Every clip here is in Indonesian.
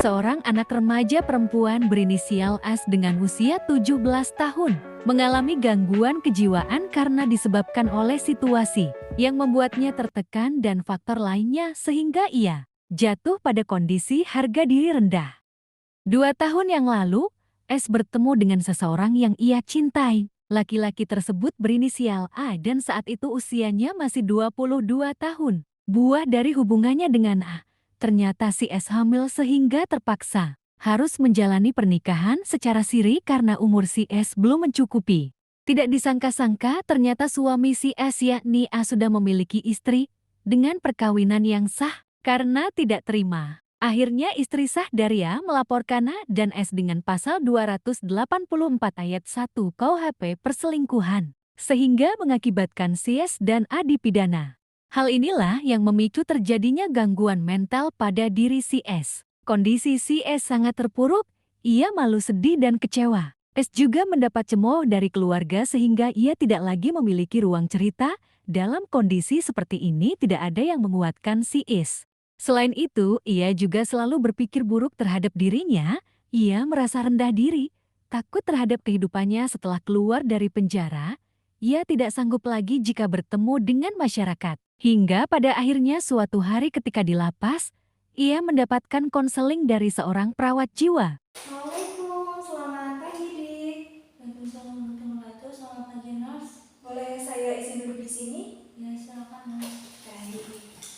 Seorang anak remaja perempuan berinisial S dengan usia 17 tahun mengalami gangguan kejiwaan karena disebabkan oleh situasi yang membuatnya tertekan dan faktor lainnya sehingga ia jatuh pada kondisi harga diri rendah. 2 tahun yang lalu, S bertemu dengan seseorang yang ia cintai. Laki-laki tersebut berinisial A dan saat itu usianya masih 22 tahun. Buah dari hubungannya dengan A. Ternyata si S hamil sehingga terpaksa harus menjalani pernikahan secara siri karena umur si S belum mencukupi. Tidak disangka-sangka ternyata suami si S yakni A sudah memiliki istri dengan perkawinan yang sah karena tidak terima. Akhirnya istri sah Daria melaporkan A dan S dengan pasal 284 ayat 1 KUHP perselingkuhan, sehingga mengakibatkan si S dan A dipidana. Hal inilah yang memicu terjadinya gangguan mental pada diri si S. Kondisi si S sangat terpuruk, ia malu sedih dan kecewa. S juga mendapat cemooh dari keluarga sehingga ia tidak lagi memiliki ruang cerita. Dalam kondisi seperti ini tidak ada yang menguatkan si S. Selain itu, ia juga selalu berpikir buruk terhadap dirinya. Ia merasa rendah diri, takut terhadap kehidupannya setelah keluar dari penjara. Ia tidak sanggup lagi jika bertemu dengan masyarakat. Hingga pada akhirnya suatu hari ketika di lapas, ia mendapatkan konseling dari seorang perawat jiwa. Assalamualaikum, selamat pagi, Dik. Waalaikumsalam warahmatullahi wabarakatuh. Selamat pagi, Nurse. Boleh saya izin duduk di sini? Ya, silakan, Nurse. Baik.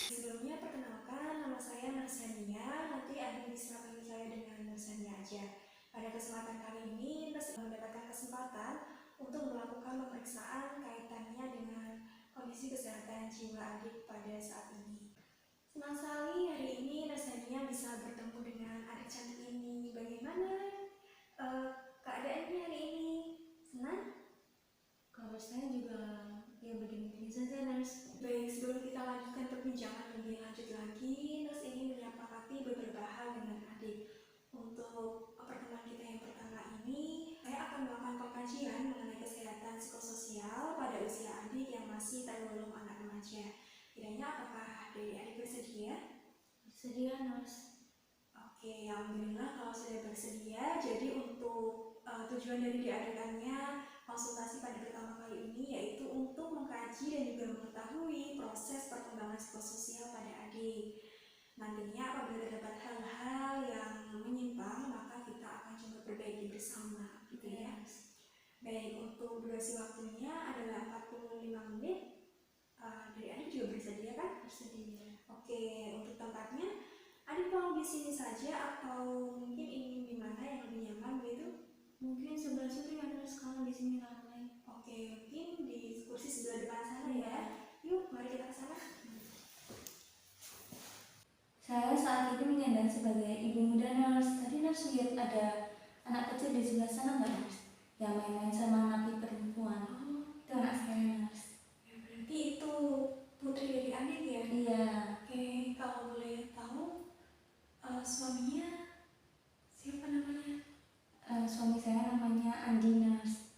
Sebelumnya perkenalkan, nama saya Nursania. Nanti Adi bisa panggil saya dengan Nursania aja. Pada kesempatan kali ini, Nurse mendapatkan kesempatan untuk melakukan pemeriksaan kaitannya dengan kondisi kesehatan jiwa adik pada saat ini. Senang sekali hari ini Nursania bisa bertemu dengan adik cantik ini. Bagaimana keadaannya hari ini? Senang? Kalau saya juga ya begini-begini saja, Nurse. Baik, sebelum kita lanjutkan perbincangan lebih lanjut lagi, Nurse ingin menyepakati beberapa hal dengan adik. Untuk pertemuan kita yang pertama ini, saya akan melakukan pengkajian mengenai kesehatan psikososial pada usia adik yang masih tergolong anak remaja. Kiranya apakah adik bersedia? Bersedia, Nurse. Oke, alhamdulillah kalau sudah bersedia. Jadi untuk tujuan dari diadakannya konsultasi pada pertama kali ini yaitu untuk mengkaji dan juga mengetahui proses perkembangan psikososial pada adik. Nantinya apabila terdapat hal-hal yang menyimpang, maka kita akan coba perbaiki bersama, gitu ya. Baik, untuk durasi waktunya adalah 45 menit. Dari adik juga bersedia kan? Bersedia. Oke, untuk tempatnya adik mau di sini saja atau mungkin ingin di mana yang lebih nyaman gitu? Mungkin sebelah situ ya, Nurse, kalau di sini ramai. Oke, mungkin di kursi sebelah depan sana ya. Yuk, mari kita ke sana. Saya saat ini menyandang sebagai ibu muda, Nurse. Tadi Nurse lihat ada anak kecil di sebelah sana nggak, Nurse? Yang main-main sama anak perempuan. Itu anak saya, Nurse. Ya, berarti itu putri dari adik ya? Iya. Oke, kalau boleh tahu suaminya siapa namanya? Suami saya namanya Andi, Nurse.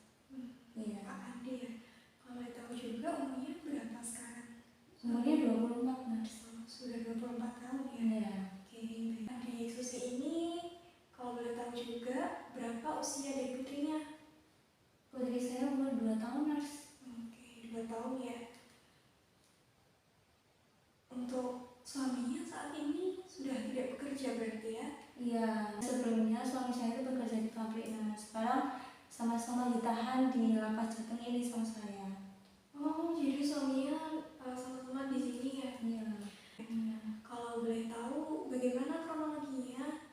Iya. Pak Andi ya. Kalau boleh tahu juga umurnya berapa sekarang? Umurnya 24, Nurse. Sudah 24 tahun ya? Iya. Oke, di Susi ini kalau boleh tahu juga berapa usia dari putrinya? Putri saya umur 2 tahun, Nurse. Oke, 2 tahun ya. Untuk suaminya saat ini sudah tidak bekerja berarti ya? Iya, sebelumnya suami saya itu bekerja di pabrik, Nurse. Sekarang sama-sama ditahan di lapas Jateng ini sama saya. Oh, jadi suaminya sama-sama di sini ya? Iya. Kalau boleh tahu bagaimana kronologinya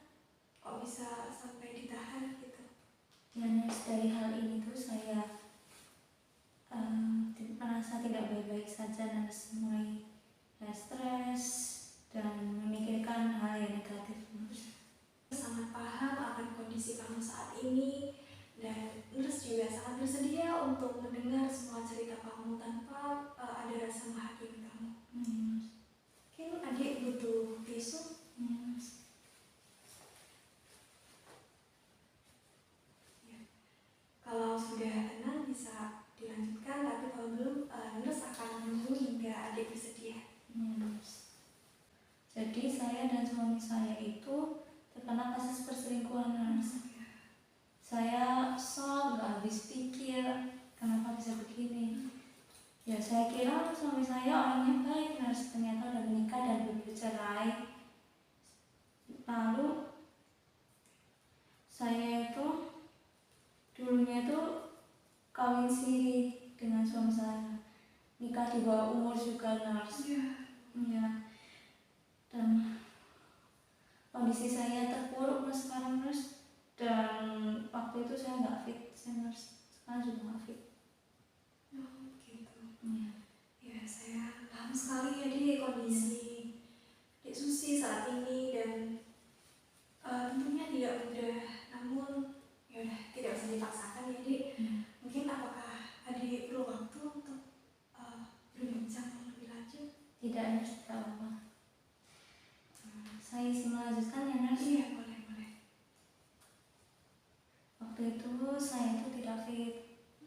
kok bisa sampai ditahan gitu? Ya, Nurse, dari hal ini tuh saya merasa tidak baik-baik saja, Nurse. Mulai stres dan memikirkan hal yang negatif, Nurse. Sangat paham akan kondisi kamu saat ini dan Nurse juga sangat bersedia untuk mendengar semua cerita kamu tanpa ada rasa menghakimi kamu. Mungkin adik butuh tisu? Ya. Kalau sudah tenang bisa dilanjutkan, tapi kalau belum, nurse akan menunggu hingga adik bersedia. Jadi saya dan suami saya itu terkena kasus perselingkuhan, nurse. Saya shock, gak habis pikir kenapa bisa begini. Ya saya kira suami saya orangnya baik, nurse. Ternyata udah menikah dan bercerai. Lalu saya itu dulunya itu kawin siri dengan suami saya, nikah di bawah umur juga, nurse. Ya. Dan kondisi saya terpuruk sekarang, nurse. Dan waktu itu saya nggak fit, nurse. Sekarang juga nggak fit. Gitu. Ya. Ya, saya paham sekali ya di kondisi Dek Susi saat ini, dan tentunya tidak mudah. Namun ya udah, tidak usah dipaksakan ya Dek. Mungkin apakah adik perlu waktu untuk berbincang lebih lanjut? Tidak, nurse, tidak apa-apa. Saya isi melanjutkan ya, nurse. Iya, boleh. Waktu itu saya itu tidak fit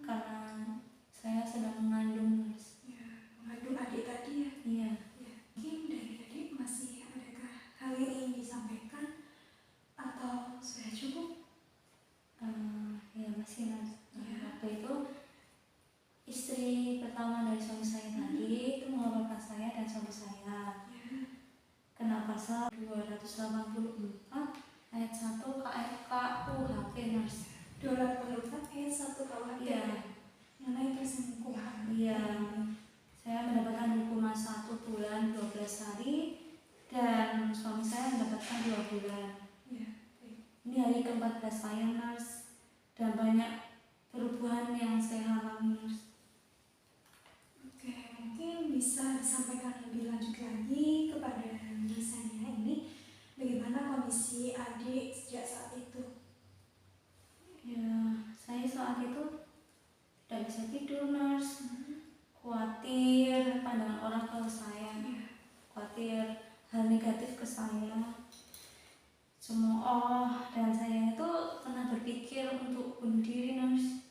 karena saya sedang mengandung, nurse. Ya, mengandung adik tadi ya. Iya. Ya, mungkin dari adik masih adakah hal yang ingin disampaikan atau sudah cukup? Ya masih, nurse. Ya. Waktu itu istri pertama dari suami saya tadi itu melaporkan saya dan suami saya kena pasal 284 ayat 1 KUHP, nurse. 284 ayat 1 KUHP. Iya. Mengenai perselingkuhan. Iya. Saya mendapatkan hukuman 1 bulan 12 hari dan suami saya mendapatkan 2 bulan. Ya. Ini hari ke-14 saya, nurse, dan banyak perubahan yang saya alami, nurse. Oke, mungkin bisa disampaikan lebih lanjut lagi kepada misalnya ini bagaimana kondisi adik sejak saat itu? Ya, saya saat itu tidak bisa tidur, nurse. Khawatir pandangan orang ke saya, khawatir hal negatif ke saya. Dan saya itu pernah berpikir untuk bunuh diri, nurse.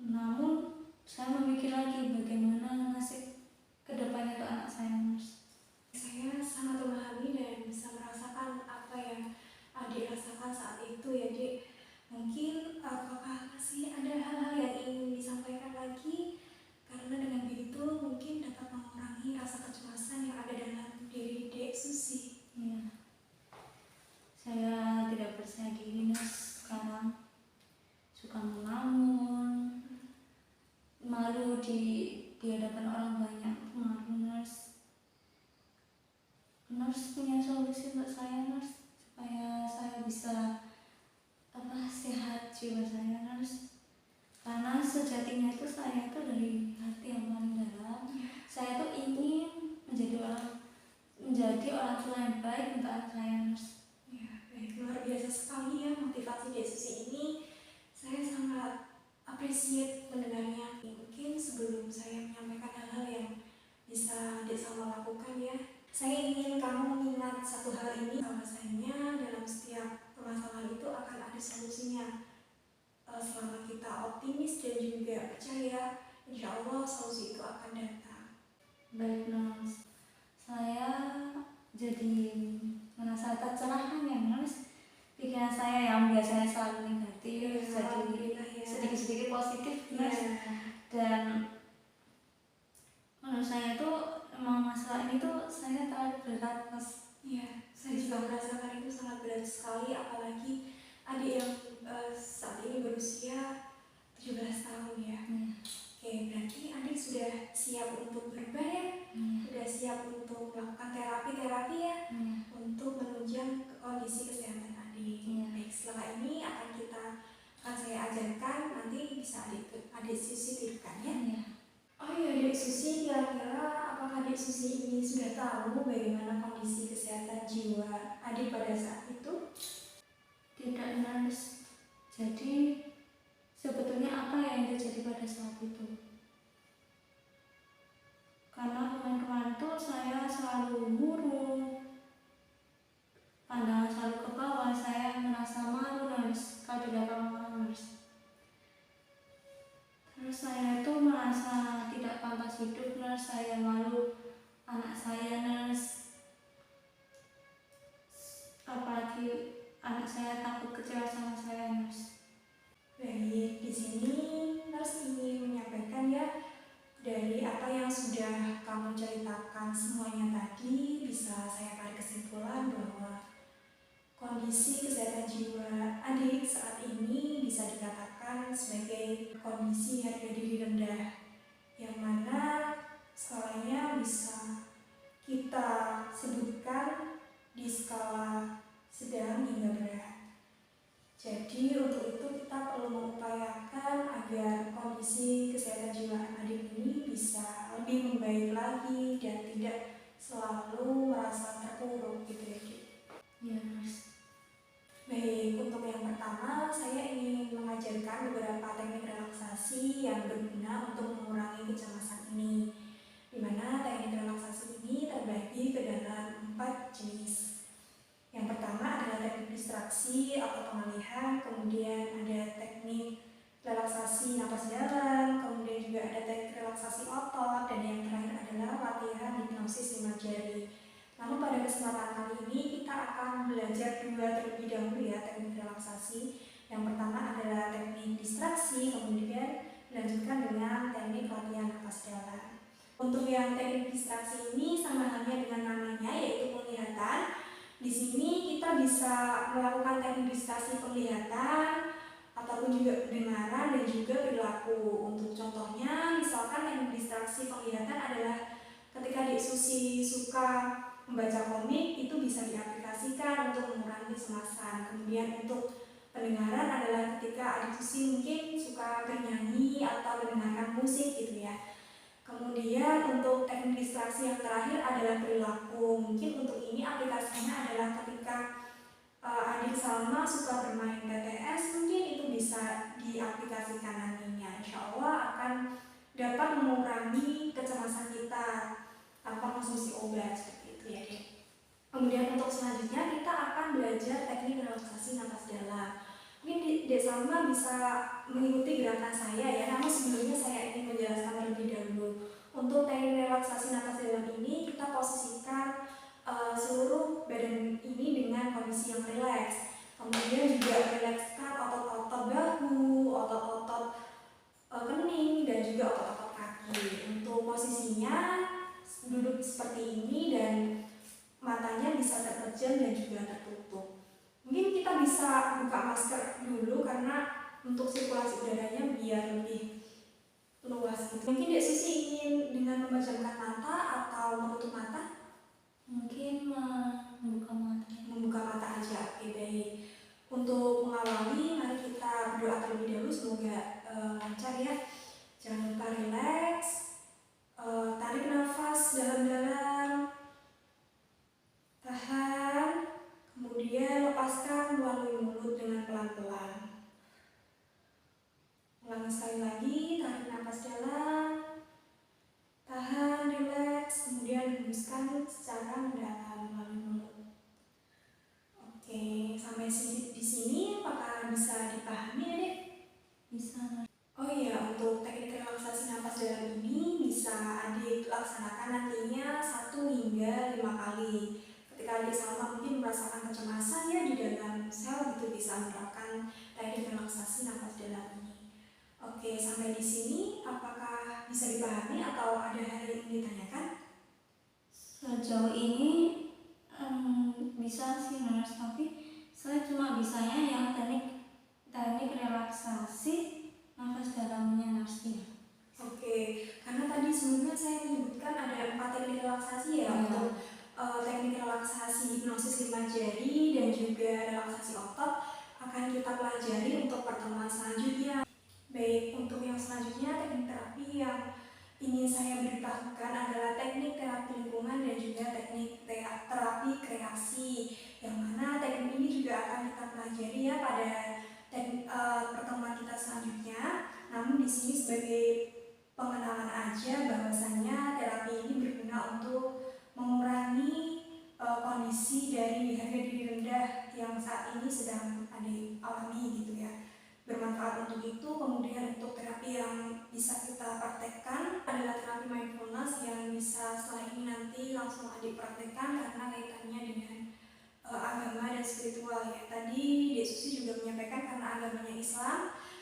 Namun saya memikir lagi bagaimana nasib kedepannya ke anak saya, nurse. Saya sangat memahami dan bisa merasakan apa yang adik rasakan saat itu ya Dik. Mungkin apakah masih ada hal-hal yang ingin disampaikan lagi? Karena dengan begitu mungkin dapat mengurangi rasa kecemasan yang ada dalam diri Dek Susi. Iya. Saya tidak percaya diri, nurse. Sekarang suka melamun, malu di hadapan orang banyak, malu, nurse. Nurse punya solusi untuk saya, nurse, supaya saya bisa sehat jiwa saya, nurse. Karena sejatinya itu saya itu dari hati yang paling dalam. Saya tuh ingin menjadi orang tua yang baik untuk anak saya, nurse. Ya, baik, luar biasa sekali ya motivasi Dek Susi ini. Saya sangat appreciate mendengarnya. Mungkin sebelum saya menyampaikan hal-hal yang bisa Dek Salma lakukan ya, saya ingin kamu mengingat satu hal ini, bahwasanya dalam setiap permasalahan itu akan ada solusinya. Selama kita optimis dan juga percaya, insya Allah solusi itu akan datang. Baik, nurse. Saya jadi merasa tercerahkan ya, nurse. Pikiran saya yang biasanya selalu negatif jadi sedikit-sedikit positif, nurse. Dan menurut saya itu memang masalah ini tuh saya terlalu berat, nurse. Iya, saya juga merasakan itu sangat berat sekali, apalagi adik yang saat ini berusia 17 tahun ya. Oke, berarti adik sudah siap untuk berubah ya? Sudah siap untuk melakukan terapi ya? Untuk menunjang kondisi kesehatan adik. Baik, setelah ini akan saya ajarkan, nanti bisa adik Susi tidurkan ya? Oh iya, Dek Susi, kira-kira apakah Dek Susi ini sudah tahu bagaimana kondisi kesehatan jiwa adik pada saat itu? Tidak, nurse. Jadi sebetulnya apa yang terjadi pada saat itu? Karena kemarin-kemarin tuh saya selalu murung, pandangan selalu ke bawah, saya merasa malu, nurse, kalau di depan orang, nurse. Terus saya merasa tidak pantas hidup, nurse. Saya malu anak saya, nurse. Apalagi anak saya takut kecewa sama saya, nurse. Baik, di sini nurse ingin menyampaikan ya, dari apa yang sudah kamu ceritakan semuanya tadi, bisa saya tarik kesimpulan bahwa kondisi kesehatan jiwa adik saat ini bisa dikatakan sebagai kondisi harga diri rendah, yang mana skalanya bisa kita sebutkan di skala sedang hingga berat. Jadi untuk itu kita perlu mengupayakan agar kondisi kesehatan jiwa adik ini bisa lebih membaik lagi dan tidak selalu merasa terpuruk gitu ya, Dik. Ya, nurse. Baik, untuk yang pertama saya ingin mengajarkan beberapa teknik relaksasi yang berguna untuk mengurangi kecemasan ini, di mana teknik relaksasi ini terbagi ke dalam 4 jenis. Yang pertama adalah teknik distraksi atau pengalihan, kemudian ada teknik relaksasi napas dalam, kemudian juga ada teknik relaksasi otot, dan yang terakhir adalah latihan hipnosis 5 jari. Namun pada kesempatan kali ini kita akan belajar 2 terlebih dahulu ya, teknik relaksasi. Yang pertama adalah teknik distraksi, kemudian dilanjutkan dengan teknik latihan napas dalam. Untuk yang teknik distraksi ini sama halnya dengan namanya, yaitu penglihatan. Di sini kita bisa melakukan teknik distraksi penglihatan ataupun juga pendengaran dan juga perilaku. Untuk contohnya, misalkan teknik distraksi penglihatan adalah ketika Dik Susi suka membaca komik, itu bisa diaplikasikan untuk mengurangi kecemasan. Kemudian untuk pendengaran adalah ketika Adik Susi mungkin suka bernyanyi atau mendengarkan musik gitu ya. Kemudian untuk teknik distraksi yang terakhir adalah perilaku. Mungkin untuk ini aplikasinya adalah ketika adik Salma suka bermain BTS, mungkin itu bisa diaplikasikan nantinya. Insya Allah akan dapat mengurangi kecemasan kita tanpa konsumsi obat seperti itu ya, Dek. Kemudian untuk selanjutnya kita akan belajar teknik relaksasi napas dalam. Mungkin Dek Salma bisa mengikuti gerakan saya ya, namun sebelumnya saya ingin menjelaskan terlebih dahulu. Untuk teknik relaksasi napas dalam ini kita posisikan seluruh badan ini dengan kondisi yang rileks. Kemudian juga rilekskan otot-otot bahu, otot-otot kening, dan juga otot-otot kaki. Untuk posisinya duduk seperti ini dan matanya bisa terpejam dan juga tertutup. Mungkin kita bisa buka masker dulu karena untuk sirkulasi udaranya biar lebih luas gitu. Mungkin Dek Susi ingin dengan memejamkan mata atau menutup mata? Mungkin membuka mata. Membuka mata aja, oke baik. Untuk mengawali, mari kita berdoa terlebih dahulu, semoga lancar ya. Jangan lupa rileks, tarik nafas dalam-dalam, tahan, kemudian lepaskan melalui mulut dengan pelan-pelan. Ulangi sekali lagi, tarik nafas dalam, tahan, rileks, kemudian hembuskan secara mendalam melalui mulut. Oke, sampai di sini apakah bisa dipahami ya, Dek? Bisa, nurse. Oh iya, untuk teknik relaksasi napas dalam ini bisa adik laksanakan nantinya 1 hingga 5 kali. Ketika adik Salma mungkin merasakan kecemasan ya di dalam sel, gitu bisa menerapkan teknik relaksasi napas dalam ini. Oke, sampai di sini apakah bisa dipahami atau ada hal yang ingin ditanyakan? Sejauh ini bisa sih, nurse, tapi saya cuma bisanya yang teknik relaksasi nafas dalamnya, nurse ya. Oke, karena tadi sebelumnya saya menyebutkan ada 4 teknik relaksasi ya, untuk teknik relaksasi hipnosis 5 jari dan juga relaksasi otot akan kita pelajari untuk pertemuan selanjutnya. Baik, untuk yang selanjutnya teknik terapi yang ingin saya beritahukan adalah teknik terapi lingkungan dan juga teknik terapi kreasi, yang mana teknik ini juga akan kita pelajari ya pada pertemuan kita selanjutnya. Namun di sini sebagai pengenalan aja bahwasanya terapi ini berguna untuk mengurangi kondisi dari harga diri rendah yang saat ini sedang alami gitu ya. bermanfaat untuk itu. Kemudian untuk terapi yang bisa kita praktekkan adalah terapi mindfulness yang bisa setelah ini nanti langsung adik praktekkan karena kaitannya dengan agama dan spiritual ya. Tadi Dek Susi juga menyampaikan karena agamanya Islam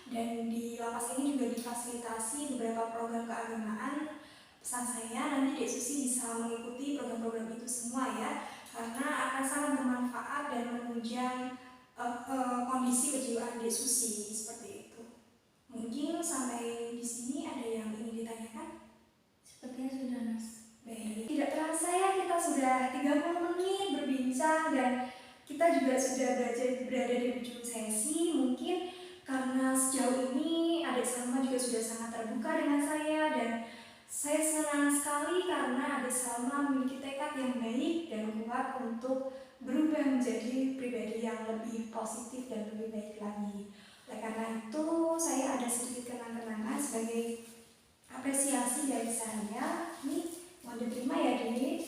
dan di lapas ini juga difasilitasi beberapa program keagamaan. Pesan saya nanti Dek Susi bisa mengikuti program-program itu semua ya, karena akan sangat bermanfaat dan menunjang kondisi kejiwaan Dek Susi seperti itu. Mungkin sampai di sini ada yang ingin ditanyakan? Sepertinya sudah, Nas. Baik, tidak terasa ya kita sudah 30 menit berbincang dan kita juga sudah berada di ujung sesi. Mungkin karena sejauh ini Adik Salma juga sudah sangat terbuka dengan saya dan saya senang sekali karena Adik Salma memiliki tekad yang baik dan kuat untuk berubah menjadi pribadi yang lebih positif dan lebih baik lagi. Oleh karena itu, saya ada sedikit kenang-kenangan sebagai apresiasi dari saya. Nih, mau diterima ya, Dini?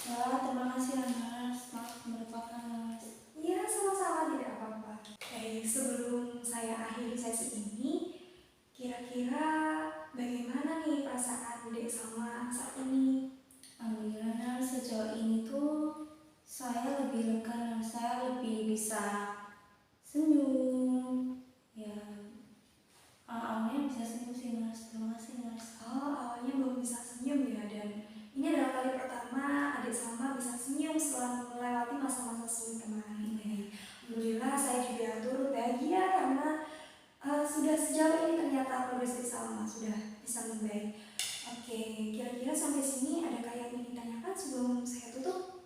Wah, terima kasih ya, Nas. Maaf merupakan, Nas. Iya, sama-sama, tidak apa-apa. Baik, sebelum saya akhiri sesi ini, kira-kira bagaimana nih perasaan Dek Salma saat ini? Alhamdulillah, Nas, sejauh ini tuh saya lebih lega, Nas. Saya lebih bisa senyum. Ya, awalnya bisa senyum sih, Nas. Terima kasih, Nas. Oh, awalnya belum bisa senyum ya, dan ini adalah kali pertama Adik Salma bisa senyum setelah melewati masa-masa sulit kemarin. Alhamdulillah, saya juga turut bahagia karena sudah sejauh ini ternyata progres Adik Salma sudah bisa membaik. Oke, kira-kira sampai sini adakah yang ingin ditanyakan sebelum saya tutup?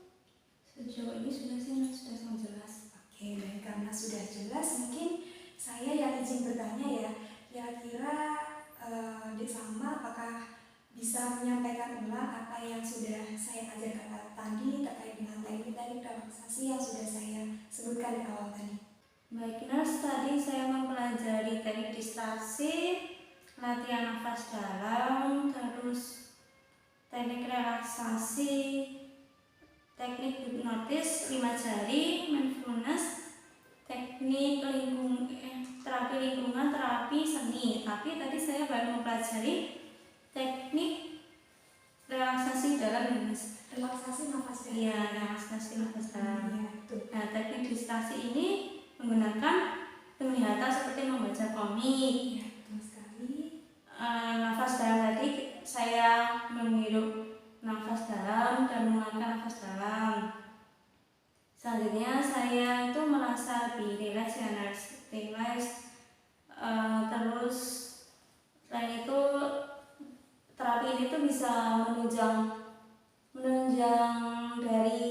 Sejauh ini sudah sih, Nas. Sudah sangat jelas. Oke, baik, karena sudah jelas mungkin saya yang izin bertanya ya, kira-kira Dek Salma apakah bisa menyampaikan ulang apa yang sudah saya ajarkan tadi terkait dengan teknik-teknik relaksasi yang sudah saya sebutkan di awal tadi? Baik, Nas, tadi saya mempelajari teknik distraksi, latihan nafas dalam, terus teknik relaksasi, teknik hipnotis 5 jari, mindfulness, teknik terapi lingkungan, terapi seni. Tapi tadi saya baru mempelajari teknik relaksasi dalam, Mas. Relaksasi nafas dalam. Iya, relaksasi nafas dalam. Iya, betul. Nah, teknik distraksi ini menggunakan penglihatan seperti membaca komik. Iya, betul sekali. Nafas dalam tadi saya menghirup nafas dalam dan mengeluarkan nafas dalam. Selanjutnya saya itu merasa lebih rileks ya, rileks. Terus selain itu terapi ini tuh bisa menunjang dari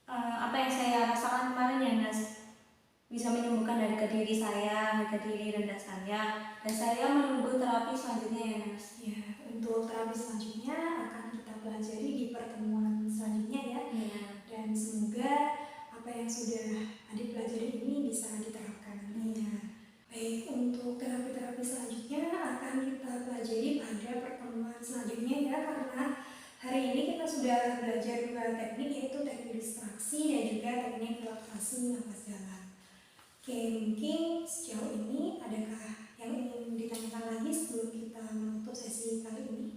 apa yang saya rasakan kemarin ya, Nas. Bisa menyembuhkan harga diri saya, harga diri rendah saya, dan saya menunggu terapi selanjutnya ya, Nas. Ya, untuk terapi selanjutnya akan kita pelajari di pertemuan selanjutnya ya. Iya. Dan semoga apa yang sudah Adik pelajari ini bisa diterapkan nantinya. Baik, untuk terapi-terapi selanjutnya akan kita pelajari pada pertemuan selanjutnya ya, karena hari ini kita sudah belajar 2 teknik, yaitu teknik distraksi dan juga teknik relaksasi nafas dalam. Oke, mungkin sejauh ini adakah yang ingin ditanyakan lagi sebelum kita menutup sesi kali ini?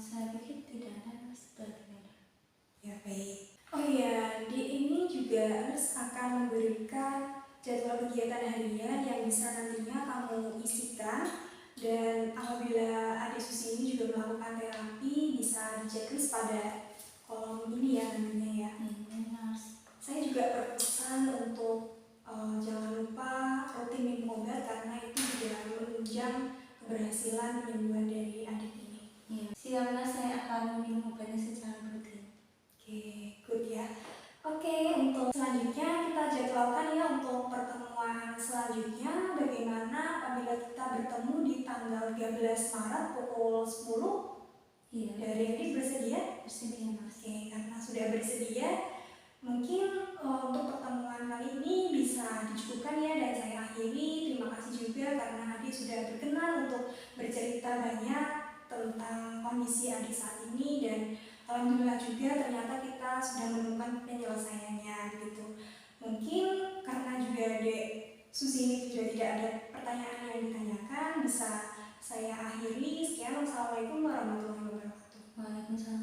Saya pikir tidak ada, Mas. Sudah tidak ada. Ya, baik. Oh iya, di ini juga Ernest akan memberikan jadwal kegiatan harian yang bisa nantinya kamu isikan, dan apabila Adik Susi ini juga melakukan terapi bisa di checklist pada kolom ini ya nantinya ya. Mas. Saya juga berpesan untuk jangan lupa rutin minum obat karena itu juga menunjang keberhasilan penyembuhan dari adik ini. Iya. Siap, Mas. Saya akan minum obatnya secara rutin. Oke, good ya. Oke, untuk selanjutnya kita jadwalkan ya untuk pertemuan selanjutnya bagaimana apabila kita bertemu di tanggal 13 Maret pukul 10. Iya. Dari Adik bersedia? Bersedia, Mas. Oke, karena sudah bersedia, mungkin untuk pertemuan kali ini bisa dicukupkan ya, dan saya akhiri. Terima kasih juga karena Adik sudah berkenan untuk bercerita banyak tentang kondisi Adik saat ini, dan alhamdulillah juga ternyata kita sudah menemukan penyelesaiannya gitu. Mungkin karena juga Dek Susi ini juga tidak ada pertanyaan yang ditanyakan, bisa saya akhiri. Sekian, wassalamualaikum warahmatullahi wabarakatuh. Waalaikumsalam.